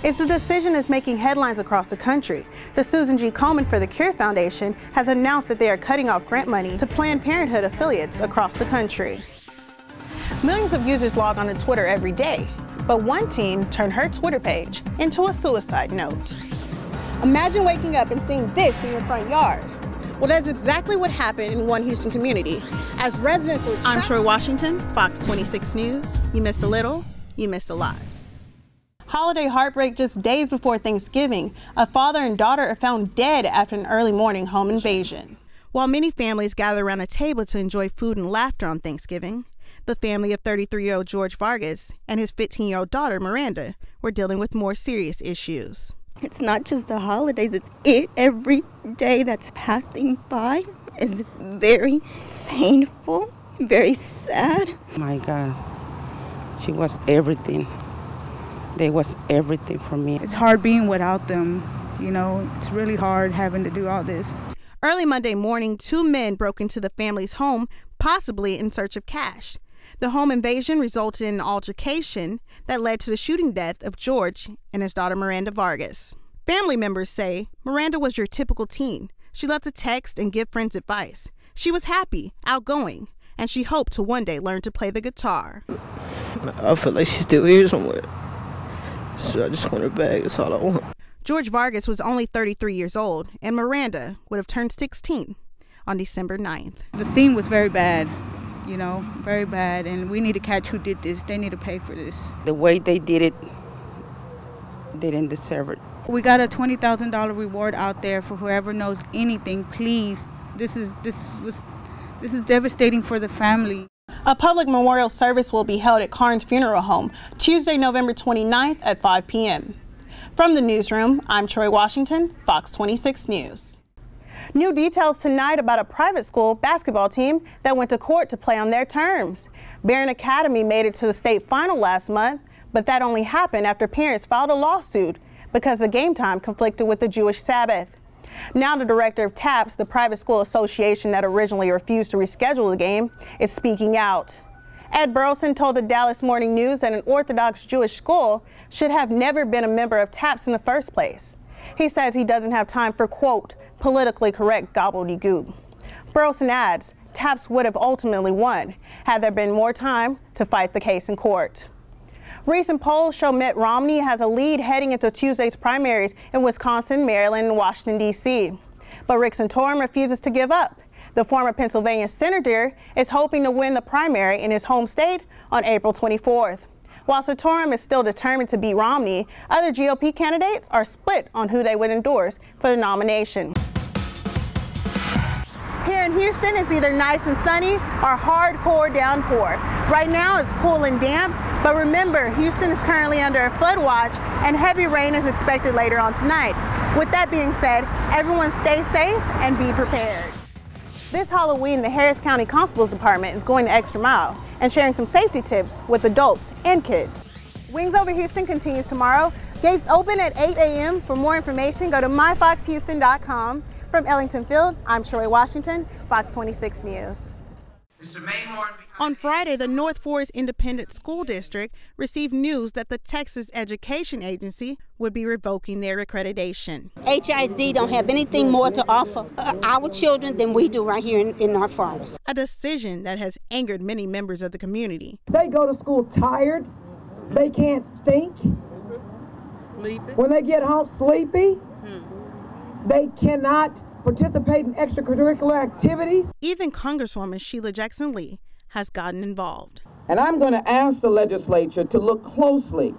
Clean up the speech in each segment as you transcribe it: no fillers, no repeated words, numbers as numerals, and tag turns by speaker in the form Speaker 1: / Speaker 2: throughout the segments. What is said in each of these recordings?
Speaker 1: It's a decision that's making headlines across the country. The Susan G. Komen for the Cure Foundation has announced that they are cutting off grant money to Planned Parenthood affiliates across the country. Millions of users log on to Twitter every day, but one teen turned her Twitter page into a suicide note. Imagine waking up and seeing this in your front yard. Well, that's exactly what happened in one Houston community. As residents were I'm Troy Washington, Fox 26 News. You missed a little, you missed a lot. Holiday heartbreak just days before Thanksgiving. A father and daughter are found dead after an early morning home invasion. While many families gather around a table to enjoy food and laughter on Thanksgiving, the family of 33-year-old George Vargas and his 15-year-old daughter, Miranda, were dealing with more serious issues.
Speaker 2: It's not just the holidays, it's every day that's passing by is very painful, very sad.
Speaker 3: My God, she was everything. They was everything for me.
Speaker 4: It's hard being without them. You know, it's really hard having to do all this.
Speaker 1: Early Monday morning, 2 men broke into the family's home, possibly in search of cash. The home invasion resulted in an altercation that led to the shooting death of George and his daughter Miranda Vargas. Family members say Miranda was your typical teen. She loved to text and give friends advice. She was happy, outgoing, and she hoped to one day learn to play the guitar.
Speaker 5: I feel like she's still here somewhere. So I just want her back. That's all I want.
Speaker 1: George Vargas was only 33 years old, and Miranda would have turned 16 on December 9th.
Speaker 4: The scene was very bad, you know, very bad, and we need to catch who did this. They need to pay for this.
Speaker 3: The way they did it, they didn't deserve it.
Speaker 4: We got a $20,000 reward out there for whoever knows anything. Please, this is devastating for the family.
Speaker 1: A public memorial service will be held at Carnes Funeral Home Tuesday, November 29th at 5 p.m. From the newsroom, I'm Troy Washington, Fox 26 News. New details tonight about a private school basketball team that went to court to play on their terms. Barron Academy made it to the state final last month, but that only happened after parents filed a lawsuit because the game time conflicted with the Jewish Sabbath. Now the director of TAPS, the private school association that originally refused to reschedule the game, is speaking out. Ed Burleson told the Dallas Morning News that an Orthodox Jewish school should have never been a member of TAPS in the first place. He says he doesn't have time for, quote, politically correct gobbledygook. Burleson adds, TAPS would have ultimately won had there been more time to fight the case in court. Recent polls show Mitt Romney has a lead heading into Tuesday's primaries in Wisconsin, Maryland, and Washington, D.C. But Rick Santorum refuses to give up. The former Pennsylvania senator is hoping to win the primary in his home state on April 24th. While Santorum is still determined to beat Romney, other GOP candidates are split on who they would endorse for the nomination. Here in Houston, it's either nice and sunny or hardcore downpour. Right now, it's cool and damp, but remember, Houston is currently under a flood watch and heavy rain is expected later on tonight. With that being said, everyone stay safe and be prepared. This Halloween, the Harris County Constable's Department is going the extra mile and sharing some safety tips with adults and kids. Wings Over Houston continues tomorrow. Gates open at 8 a.m. For more information, go to myfoxhouston.com. From Ellington Field, I'm Troy Washington, Fox 26 News. On Friday, the North Forest Independent School District received news that the Texas Education Agency would be revoking their accreditation.
Speaker 2: HISD don't have anything more to offer our children than we do right here in North Forest.
Speaker 1: A decision that has angered many members of the community.
Speaker 6: They go to school tired, they can't think.
Speaker 4: Sleepy.
Speaker 6: When they get home sleepy, they cannot participate in extracurricular activities.
Speaker 1: Even Congresswoman Sheila Jackson Lee has gotten involved.
Speaker 7: And I'm going to ask the legislature to look closely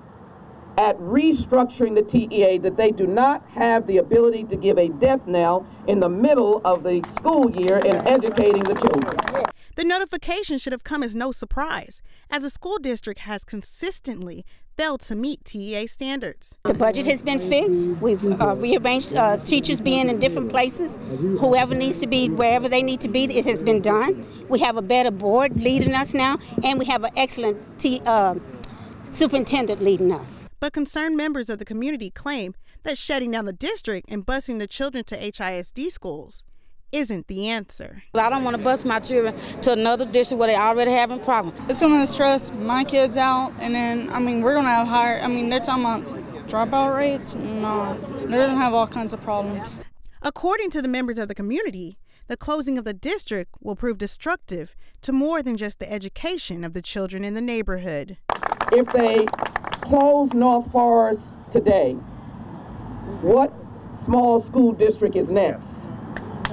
Speaker 7: at restructuring the TEA, that they do not have the ability to give a death knell in the middle of the school year in educating the children.
Speaker 1: The notification should have come as no surprise, as the school district has consistently failed to meet TEA standards.
Speaker 2: The budget has been fixed. We've rearranged teachers being in different places. Whoever needs to be wherever they need to be, it has been done. We have a better board leading us now, and we have an excellent superintendent leading us.
Speaker 1: But concerned members of the community claim that shutting down the district and busing the children to HISD schools isn't the answer.
Speaker 8: I don't want to bus my children to another district where they already having problems.
Speaker 4: It's going to stress my kids out, and then, we're going to have they're talking about
Speaker 9: Dropout rates? No. They didn't have all kinds of problems.
Speaker 1: According to the members of the community, the closing of the district will prove destructive to more than just the education of the children in the neighborhood.
Speaker 7: If they close North Forest today, what small school district is next?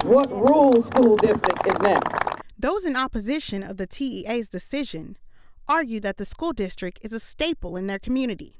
Speaker 7: What rural school district is next?
Speaker 1: Those in opposition of the TEA's decision argue that the school district is a staple in their community.